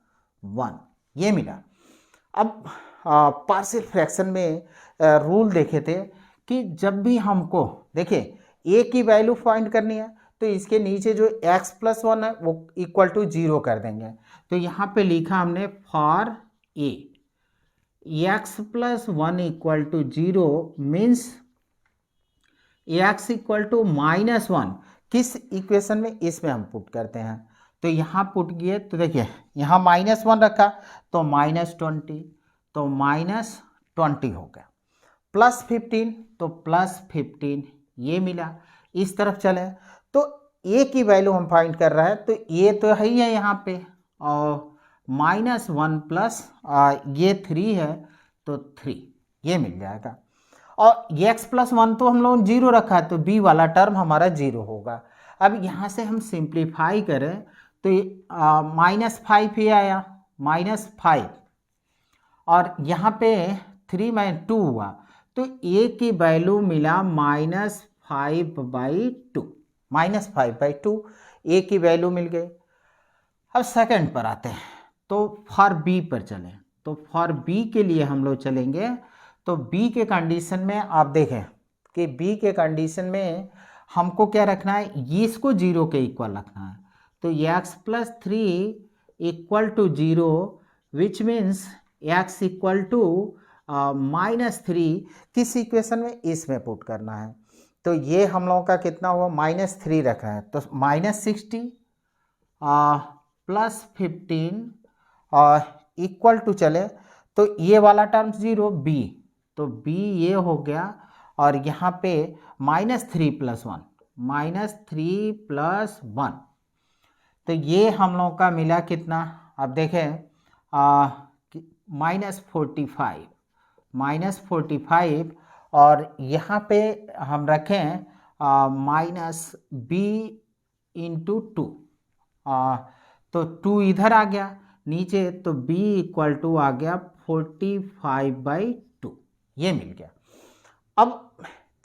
Speaker 1: 1, ये मिला। अब पार्शियल फ्रैक्शन में रूल देखे थे कि जब भी हमको देखिए ए की वैल्यू फाइंड करनी है तो इसके नीचे जो x प्लस 1 है वो इक्वल टू 0 कर देंगे। तो यहाँ पे लिखा हमने for A x plus 1 equal to 0 means x equal to -1 किस इक्वेशन में, इसमें हम पुट करते हैं। तो यहाँ पुट किए तो देखिए यहाँ -1 रखा तो -20, तो -20 हो गया, प्लस 15 तो प्लस 15, ये मिला। इस तरफ चले तो ए की वैल्यू हम फाइंड कर रहे हैं तो ए तो है ही है यहाँ पे, और -1 प्लस ये 3 है तो 3, ये मिल जाएगा। और x प्लस 1 तो हम लोग 0 रखा है तो b वाला टर्म हमारा 0 होगा। अब यहाँ से हम सिंप्लीफाई करें तो -5 ही आया, -5, और यहाँ पे 3 में 2 हुआ तो a की वैल्यू मिला -5/2, -5/2 a की वैल्यू मिल गई। अब सेकंड पर आते हैं तो फॉर बी पर चलें, तो फॉर बी के लिए हम लोग चलेंगे। तो बी के कंडीशन में आप देखें कि बी के कंडीशन में हमको क्या रखना है, ये इसको 0 के इक्वल रखना है। तो x plus 3 equal to 0 which means x equal to -3 किस इक्वेशन में, इसमें पुट करना है। तो ये हम लोगों का कितना हुआ, -3 रखा है तो -60 प्लस 15 और इक्वल टू चले तो ये वाला टर्म 0 b, तो b ये हो गया, और यहाँ पे -3 प्लस 1 तो ये हम लोग का मिला कितना, अब देखें -45 और यहाँ पे हम रखें -b इंटू 2, तो 2 इधर आ गया नीचे तो b इक्वल टू आ गया 45/2, ये मिल गया। अब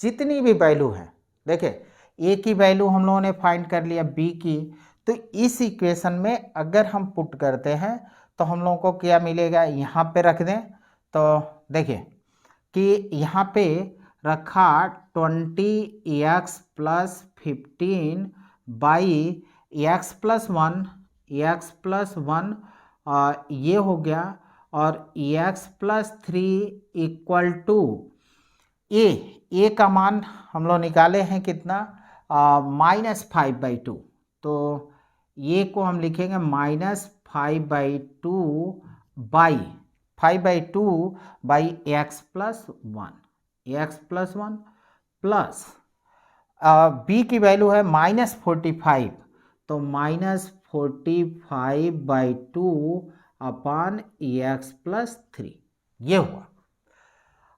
Speaker 1: जितनी भी वैल्यू है देखिए a की वैल्यू हम लोगों ने फाइंड कर लिया, b की, तो इस इक्वेशन में अगर हम पुट करते हैं तो हम लोगों को क्या मिलेगा, यहाँ पे रख दें तो देखिए कि यहाँ पे रखा 20x plus 15 by x plus 1 ये हो गया, और x प्लस 3 इक्वल टू ए का मान हम लोग निकाले हैं कितना, -5/2। तो ये को हम लिखेंगे -5/2 by 5/2 by x plus 1 plus B की वैल्यू है -45, तो -45/2 अपान एक्स प्लस 3, ये हुआ।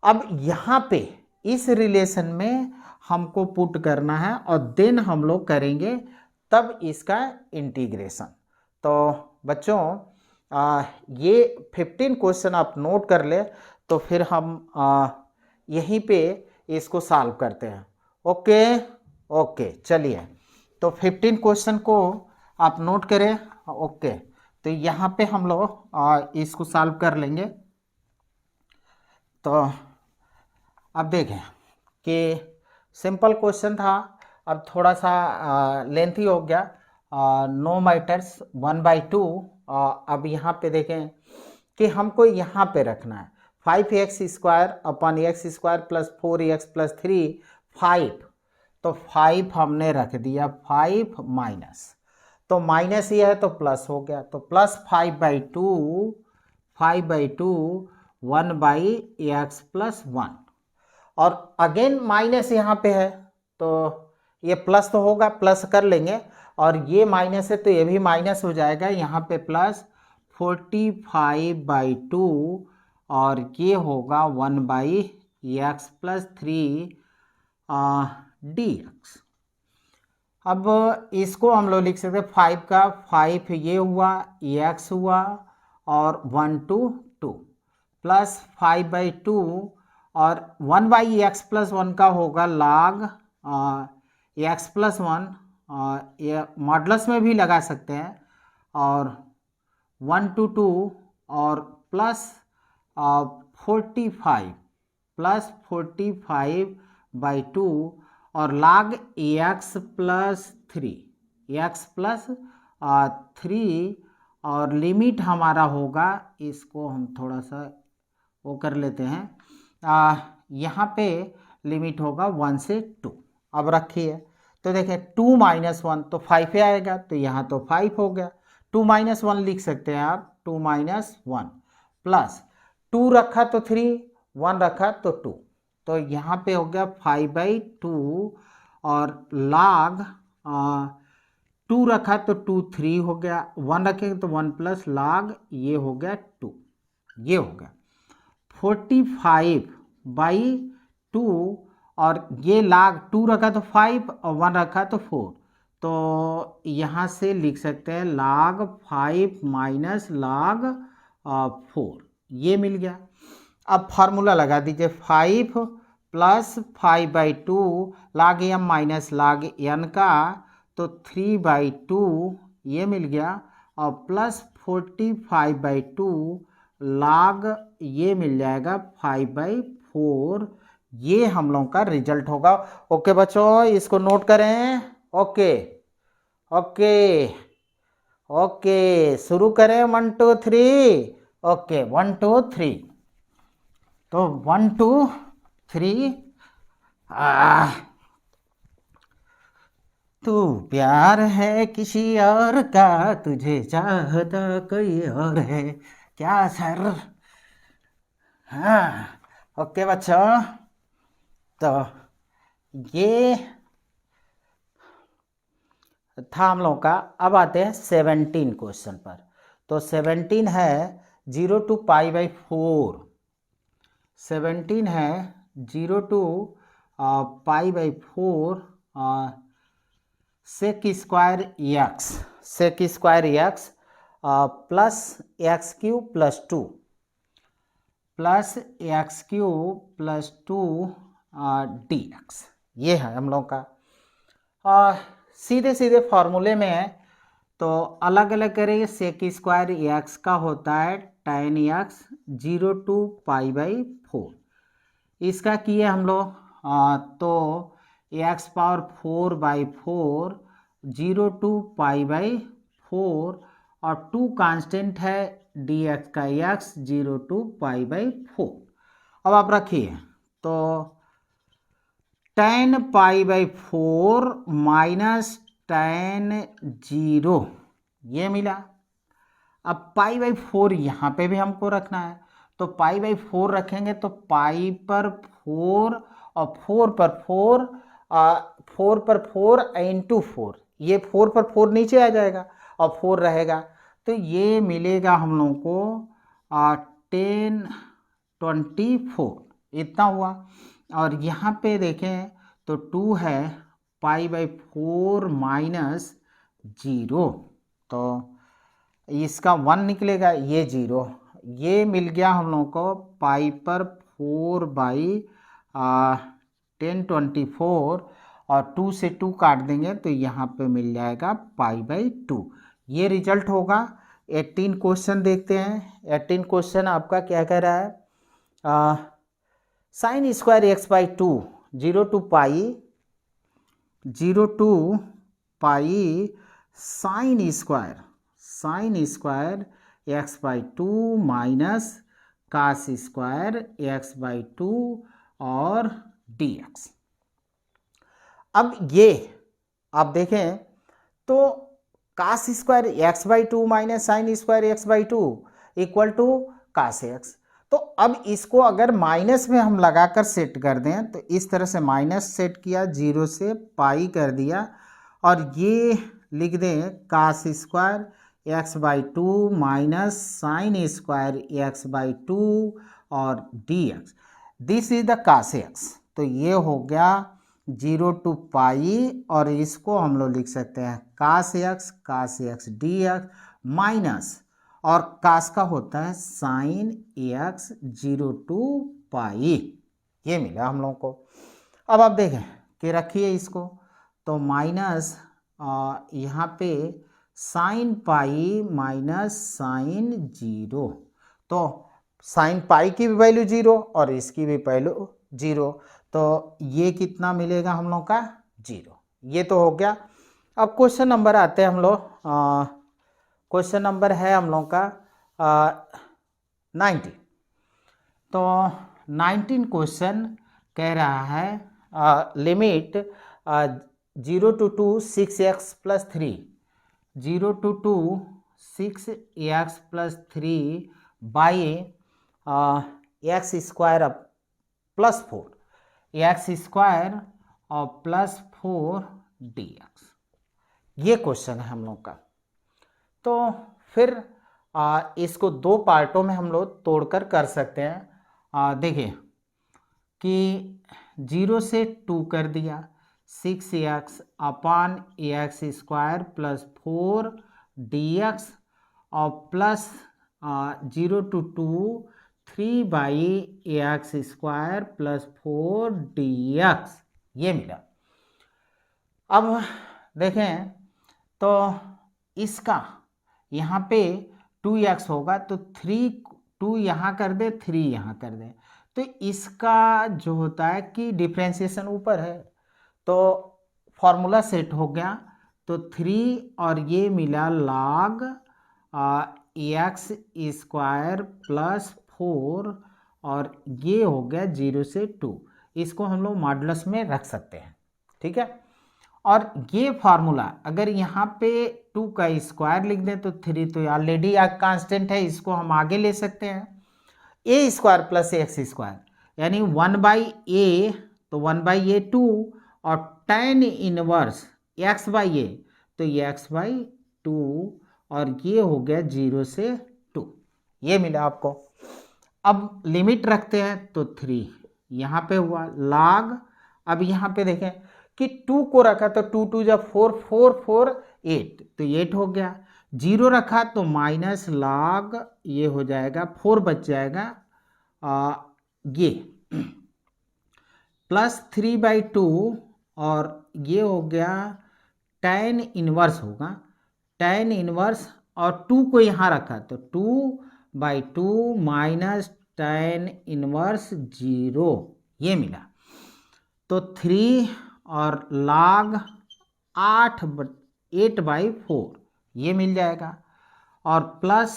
Speaker 1: अब यहाँ पे इस रिलेशन में हमको पुट करना है और देन हम लोग करेंगे तब इसका इंटीग्रेशन। तो बच्चों ये 15 क्वेश्चन आप नोट कर ले, तो फिर हम यहीं पे इसको सॉल्व करते हैं। ओके चलिए, तो 15 क्वेश्चन को आप नोट करें। ओके, तो यहाँ पे हम लोग इसको सॉल्व कर लेंगे। तो अब देखें कि सिंपल क्वेश्चन था, अब थोड़ा सा लेंथी हो गया। No matters 1/2। अब यहाँ पे देखें कि हमको यहाँ पे रखना है 5x² अपन x² प्लस 4x प्लस 3 5। तो 5 हमने रख दिया, 5 माइनस, तो माइनस ये है तो प्लस हो गया, तो प्लस 5/2 1/x प्लस 1, और अगेन माइनस यहाँ पे है तो ये प्लस तो होगा, प्लस कर लेंगे, और ये माइनस है तो ये भी माइनस हो जाएगा। यहाँ पे प्लस 45/2 और ये होगा 1/x प्लस 3 dx। अब इसको हम लोग लिख सकते हैं 5 का 5 ये हुआ, x हुआ, और 1 to 2 प्लस 5/2 और 1/x प्लस 1 का होगा log x प्लस 1, ये मॉडलस में भी लगा सकते हैं, और 1 to 2 और प्लस 45/2 और log x प्लस 3 और लिमिट हमारा होगा, इसको हम थोड़ा सा वो कर लेते हैं, यहाँ पे लिमिट होगा 1 से 2। अब रखिए, तो देखिए 2 - 1 तो 5 आएगा, तो यहाँ तो 5 हो गया। 2 - 1 लिख सकते हैं आप, 2 - 1 प्लस 2 रखा तो 3, 1 रखा तो 2, तो यहाँ पे हो गया 5/2 और log 2 रखा तो 2 3 हो गया, 1 रखेंगे तो 1 प्लस log ये हो गया 2, ये हो गया 45/2 और ये log 2 रखा तो 5 और 1 रखा तो 4, तो यहाँ से लिख सकते हैं log 5 माइनस log 4, ये मिल गया। अब फार्मूला लगा दीजिए, 5 plus 5/2 log m minus log n का, तो 3/2 ये मिल गया, और प्लस 45/2 log ये मिल जाएगा 5/4, ये हम लोगों का रिजल्ट होगा। ओके बच्चों, इसको नोट करें। ओके शुरू करें, 1 2 3। ओके 1 2 3, तो 1 2 3। तू प्यार है किसी और का, तुझे चाहता कोई और है, क्या सर? हाँ ओके बच्चों, तो ये था हम लोग का। अब आते हैं 17 क्वेश्चन पर। तो 17 है 0 to π/4, 17 है 0 to π/4 sec square x plus x³ plus 2 dx, ये है हम लोग का। सीधे सीधे फार्मूले में है, तो अलग अलग करेंगे। sec स्क्वायर x का होता है tan x 0 to π/4, इसका किए हम लोग, तो x⁴/4 0 to π/4 और 2 कांस्टेंट है dx का x 0 to π/4। अब आप रखिए तो tan π/4 माइनस tan 0 ये मिला। अब π/4 यहाँ पे भी हमको रखना है, तो π/4 रखेंगे तो पाई पर 4 और 4 पर 4, 4 पर 4 इंटू 4, ये 4 पर 4 नीचे आ जाएगा और 4 रहेगा, तो ये मिलेगा हम लोगों को 1024 इतना हुआ। और यहाँ पे देखें तो 2 है π/4 माइनस 0, तो इसका 1 निकलेगा, ये 0, ये मिल गया हम लोगों को पाई पर 4/1024 और 2 से 2 काट देंगे तो यहाँ पे मिल जाएगा π/2। ये रिजल्ट होगा। 18 क्वेश्चन देखते हैं। 18 क्वेश्चन आपका क्या कह रहा है, sin square x/2 0 to pi sin square x/2 minus cos square x/2 और dx। अब ये आप देखें तो cos square x/2 minus sin square x/2 equal to cos x। तो अब इसको अगर माइनस में हम लगाकर सेट कर दें तो इस तरह से माइनस सेट किया, 0 से पाई कर दिया और ये लिख दें cos square x/2 minus sine square x/2 और dx। This is the cos x। तो ये हो गया 0 to पाई और इसको हम लोग लिख सकते हैं cos x dx माइनस और cos का होता है sin x 0 to पाई, ये मिला हम लोगों को। अब आप देखें कि रखिए इसको तो माइनस यहाँ पे साइन पाई माइनस साइन 0, तो साइन पाई की भी वैल्यू 0 और इसकी भी वैल्यू 0, तो ये कितना मिलेगा हम लोग का 0। ये तो हो गया। अब क्वेश्चन नंबर आते हैं हम लोग, क्वेश्चन नंबर है हम लोग का 19। तो 19 क्वेश्चन कह रहा है limit 0 to 2 6x plus 3, 0 to 2 6x plus 3 by x square plus 4, x square और प्लस 4 dx। ये क्वेश्चन है हम लोग का। तो फिर इसको दो पार्टों में हम लोग तोड़कर कर सकते हैं। देखिए कि 0 से 2 कर दिया, 6x अपान एक्स स्क्वायर प्लस 4 dx और plus 0 to 2 3 by x square plus 4 dx, ये मिला। अब देखें तो इसका यहाँ पे 2x होगा तो 2 यहाँ कर दे, 3 यहाँ कर दे, तो इसका जो होता है कि डिफ्रेंशिएशन ऊपर है तो फॉर्मूला सेट हो गया, तो 3 और ये मिला log एक्स स्क्वायर प्लस 4 और ये हो गया 0 से 2। इसको हम लोग मॉडुलस में रख सकते हैं, ठीक है। और ये फार्मूला अगर यहाँ पे 2 का स्क्वायर लिख दें तो 3 तो ऑलरेडी कांस्टेंट है, इसको हम आगे ले सकते हैं ए स्क्वायर प्लस एक्स स्क्वायर यानी 1/a, तो 1/a 2 और tan इनवर्स x/a तो ये x/2 और ये हो गया 0 से 2, ये मिला आपको। अब लिमिट रखते हैं तो 3 यहाँ पे हुआ log। अब यहाँ पे देखें कि 2 को रखा तो 2 2 जब 4 4 4 8 तो 8 हो गया, 0 रखा तो माइनस log ये हो जाएगा 4 बच जाएगा, ये प्लस 3/2 और ये हो गया tan इनवर्स होगा, tan इनवर्स और 2 को यहाँ रखा तो 2/2 माइनस tan इनवर्स 0, ये मिला। तो 3 और log 8/4 ये मिल जाएगा। और प्लस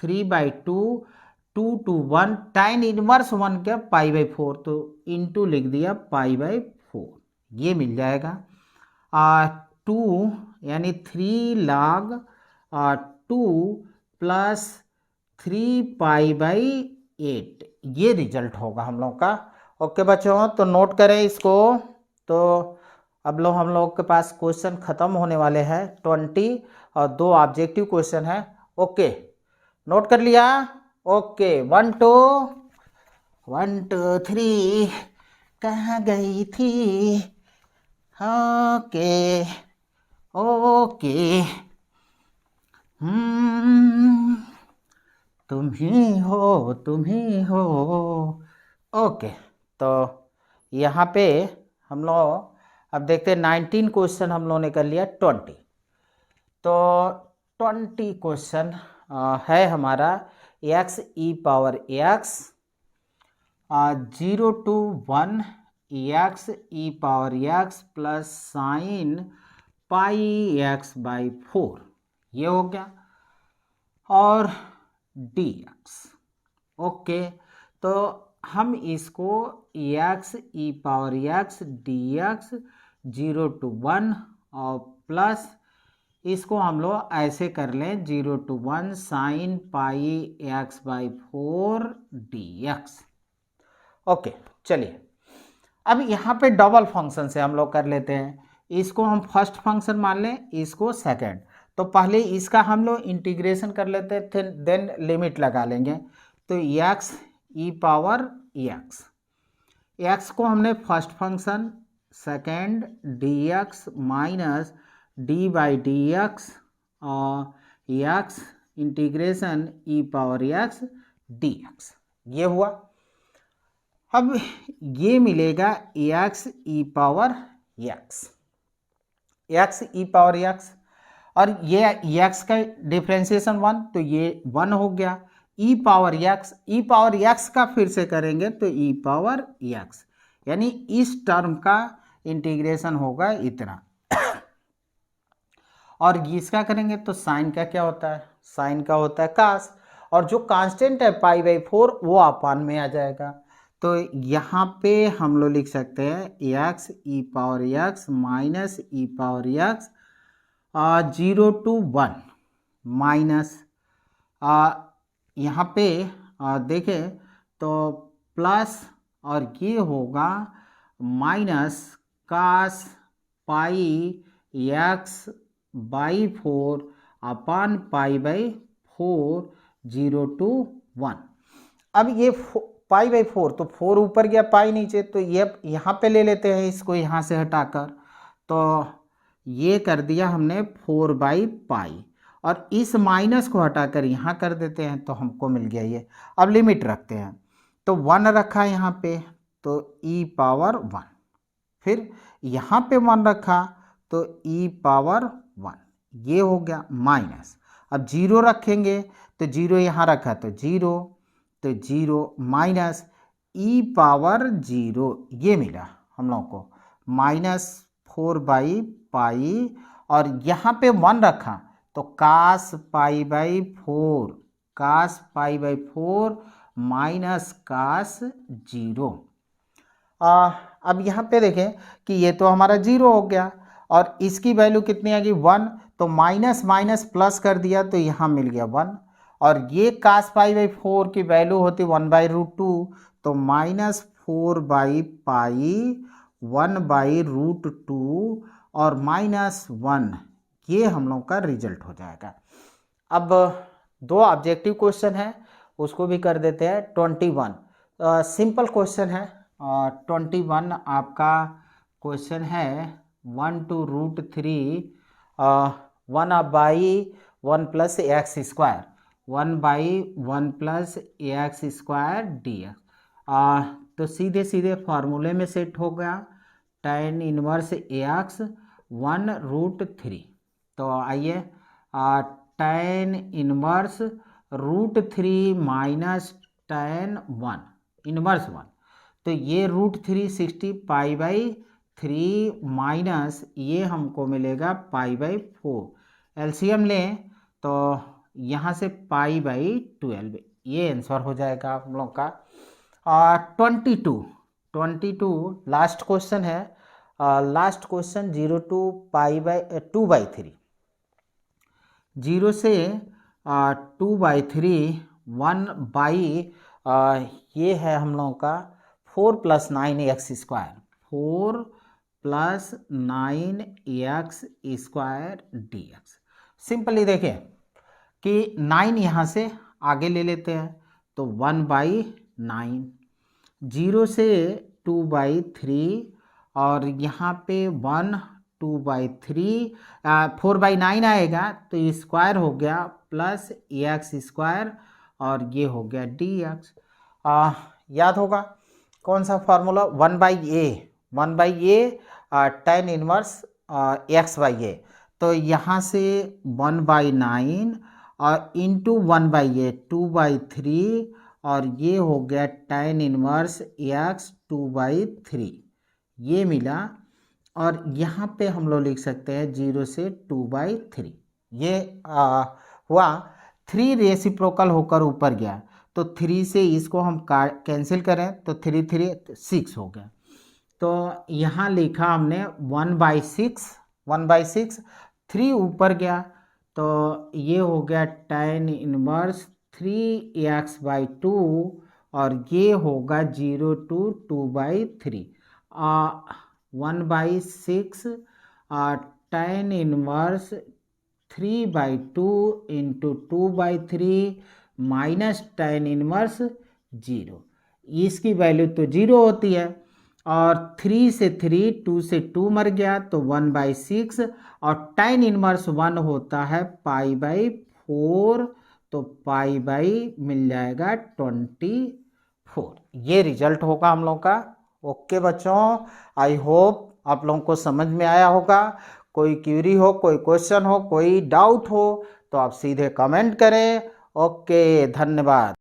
Speaker 1: 3/2 2 to 1 tan इनवर्स 1 क्या π/4, तो इंटू लिख दिया π/4, ये मिल जाएगा। 2 यानी 3 log 2 प्लस 3π/8, ये रिजल्ट होगा हम लोग का। ओके बच्चों, तो नोट करें इसको। तो अब हम लोग के पास क्वेश्चन खत्म होने वाले हैं 20 और 2 ऑब्जेक्टिव क्वेश्चन है। ओके, नोट कर लिया। ओके 1 2 3 कहाँ गई थी। ओके ओके तुम ही हो। ओके, तो यहाँ पे हम लोग अब देखते हैं 19 क्वेश्चन हम लोगों ने कर लिया 20। तो 20 क्वेश्चन है हमारा x e power x 0 to 1 x e power x plus sign πx/4, ये हो गया, और dx। ओके, तो हम इसको x e power x dx 0 to 1 और प्लस इसको हम लोग ऐसे कर लें 0 to 1 sign πx/4 dx। Okay, चलिए अब यहाँ पे डबल फंक्शन से हम लोग कर लेते हैं। इसको हम फर्स्ट फंक्शन मान लें, इसको सेकंड। तो पहले इसका हम लोग इंटीग्रेशन कर लेते हैं, देन लिमिट लगा लेंगे। तो x e पावर x को हमने first function, second dx minus d/dx और x integration e power x dx, ये हुआ। अब ये मिलेगा x e पावर x, और ये x का डिफ्रेंशिएशन 1, तो ये 1 हो गया। e पावर x का फिर से करेंगे तो e पावर x, यानी इस टर्म का इंटीग्रेशन होगा इतना। और इसका करेंगे तो साइन का क्या होता है, साइन का होता है कास, और जो कांस्टेंट है π/4 वो अपान में आ जाएगा। तो यहाँ पे हम लोग लिख सकते हैं x e power x minus e power x 0 to 1 minus यहाँ पे देखें तो प्लस, और ये होगा minus cos πx/4 upon π/4 0 to 1। अब ये π/4, तो 4 ऊपर गया पाई नीचे, तो ये यहाँ पे ले लेते हैं इसको यहाँ से हटाकर। तो ये कर दिया हमने 4/π, और इस माइनस को हटाकर यहाँ कर देते हैं तो हमको मिल गया ये। अब लिमिट रखते हैं, तो 1 रखा यहाँ पे तो e पावर 1, फिर यहाँ पे 1 रखा तो e पावर 1, ये हो गया माइनस। अब 0 रखेंगे तो 0 यहाँ रखा तो 0, तो 0 माइनस e पावर 0, ये मिला हम लोग को माइनस 4/π, और यहाँ पे 1 रखा तो कास π/4 माइनस कास 0। अब यहाँ पे देखें कि ये तो हमारा 0 हो गया, और इसकी वैल्यू कितनी आ गई 1, तो माइनस माइनस प्लस कर दिया तो यहाँ मिल गया 1, और ये कास π/4 की वैल्यू होती 1/√2, तो माइनस 4/π 1/√2 और माइनस 1, ये हम लोग का रिजल्ट हो जाएगा। अब 2 ऑब्जेक्टिव क्वेश्चन है, उसको भी कर देते हैं। 21 सिंपल क्वेश्चन है। 21 आपका क्वेश्चन है 1 to √3 1/1 plus x² 1/1 plus x² dx। तो सीधे सीधे फार्मूले में सेट हो गया tan इनवर्स x 1√3। तो आइए tan inverse √3 minus tan 1 inverse 1, तो ये √3 60 π/3 माइनस ये हमको मिलेगा π/4। एलसीएम लें तो यहाँ से पाई बाई 12, ये आंसर हो जाएगा आप लोग का। 22 लास्ट क्वेश्चन है। Last question 0 to pi by 2/3, 0 से 2/3 1/, ये है हम लोगों का 4 + 9x², 4 + 9x² dx। सिंपली देखें कि 9 यहाँ से आगे ले लेते हैं तो 1/9, 0 से 2/3 और यहाँ पे 1 2/3, 4/9 आएगा तो स्क्वायर हो गया प्लस x² और ये हो गया dx। याद होगा कौन सा formula, 1/a tan inverse x/a, तो यहाँ से 1/9 और इंटू 1/a 2/3 और ये हो गया tan इनवर्स x 2/3, ये मिला। और यहाँ पे हम लोग लिख सकते हैं 0 से 2/3, ये हुआ। 3 रेसिप्रोकल होकर ऊपर गया तो 3 से इसको हम कैंसिल करें तो 3 3 6 हो गया। तो यहाँ लिखा हमने 1/6, 3 ऊपर गया तो ये हो गया tan इनवर्स 3x/2 और ये होगा 0 to 2/3, 1/6 tan inverse 3/2 into 2/3 minus tan inverse 0, इसकी वैल्यू तो 0 होती है। और 3 से 3, 2 से 2 मर गया तो 1/6 और tan इनवर्स 1 होता है पाई/4, तो पाई/ मिल जाएगा 24। ये रिजल्ट होगा हम लोग का। ओके बच्चों, आई होप आप लोगों को समझ में आया होगा। कोई क्यूरी हो, कोई क्वेश्चन हो, कोई डाउट हो तो आप सीधे कमेंट करें। ओके, धन्यवाद।